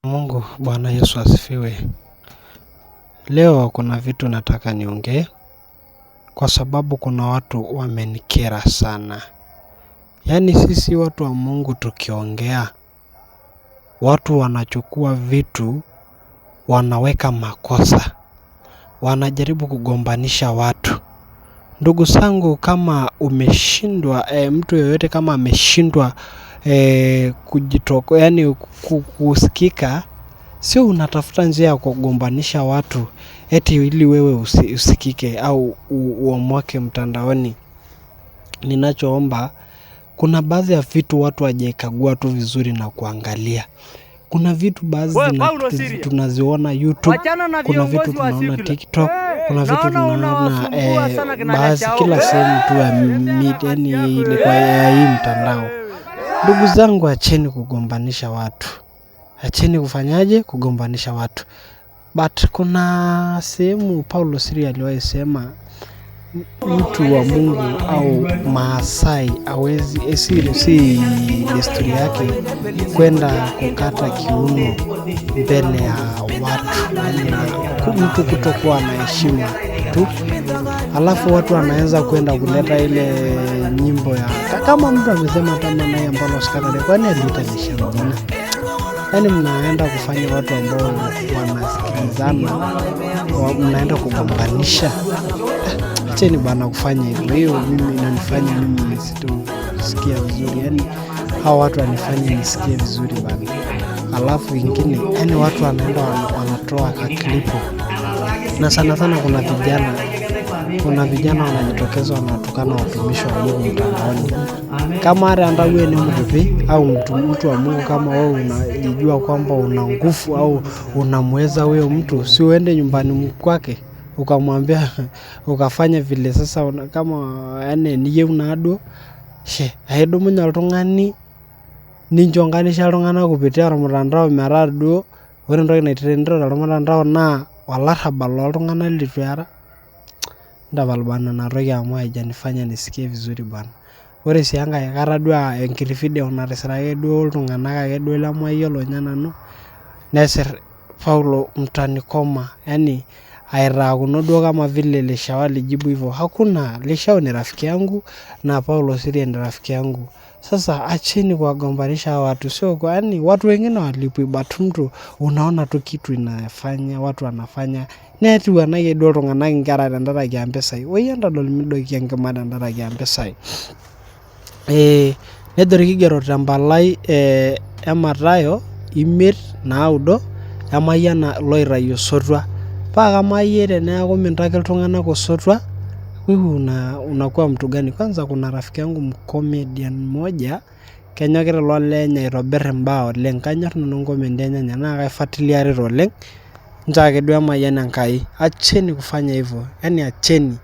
Mungu, Bwana Yesu asifiwe. Leo kuna vitu nataka niongee kwa sababu kuna watu wamenikera sana. Yaani sisi watu wa Mungu tukiongea, watu wanachukua vitu, wanaweka makosa, wanajaribu kugombanisha watu. Ndugu zangu, kama umeshindwa, mtu yoyote kama ameshindwa yani kusikika, sio unatafuta njia ya kugombanisha watu eti ili wewe usikike au uamwake mtandaoni. Ninachoomba, kuna baadhi ya vitu watu hawajakagua tu vizuri na kuangalia. Kuna vitu baadhi tunaziona YouTube, kuna vitu tunaona TikTok, kuna vitu tunaona baadhi kila sehemu tu ya media ile kwa hii mtandao. Ndugu zangu, acheni kugombanisha watu. Acheni kufanyaje? Kugombanisha watu. But kuna sehemu Paulo Siri aliwahi sema mtu wa Mungu au Maasai hawezi si desturi yake kwenda kukata kiuno mbele ya watu. Mtu kutokuwa na heshima tu. Alafu watu wanaanza kwenda kuleta ile nyimbo ya kama mtu amesema kama naye ambalo sikana kwani alitanisha jina. Yaani mnaenda kufanya watu ambao wanasikilizana, mnaenda kugombanisha. Acheni bana kufanya hivyo. Hiyo mimi inanifanya mimi nisisikie vizuri. Yaani hao watu wanifanya nisikie vizuri bana. Alafu ingine, yaani watu wanaenda wanatoa kaklipu. Na sana sana kuna vijana wanajitokeza wanatukana watumishi wa Mungu mtandaoni. Kama hata wewe ni mtupi au mtu wa Mungu, kama wewe unajijua kwamba una nguvu au unamweza huyo mtu, si uende nyumbani kwake ukamwambia ukafanya vile sasa kama yani niye unado aidumunye oltung'ani ninchonganisha iltung'anak kupitia ormutandao metaa duo ore entoki naiterendera tormutandao naa olarrabal loltung'anak litu eara. Ndapal bana ina toki amu haijanifanya nisikie vizuri bana. Ore sii enkae kata duo enkiti video natisiraki duo iltung'anak ake duo lemayiolo nye nanu nesir Paulo mtanikoma, yani aitaakuno duo kama vile Leshao alijibu hivyo. Hakuna, Leshao ni rafiki yangu na Paulo Siri ni rafiki yangu. Sasa acheni kuwagombanisha watu, sio kwa yani watu wengine walipwi but mtu unaona tu kitu inafanya watu wanafanya netu wanake duo iltung'anak inkera tenkaraki empesai. Oyie entodol midoki enkima tenkaraki empesai. Nejo irkigerot tempalai Mathayo 5:9 emayiana loitayu osotua. Paa kama iyie teneaku mintaki iltung'anak osotua, wewe unakuwa mtu gani? Kwanza kuna rafiki yangu mcomedian mmoja kenyokita ilo lenye aitobir imbaa oleng. Kanyor nanu comedy enye naa kaifuatilia oleng. Nchoo ake duo emayian Enkai. Acheni kufanya hivyo. Yaani acheni.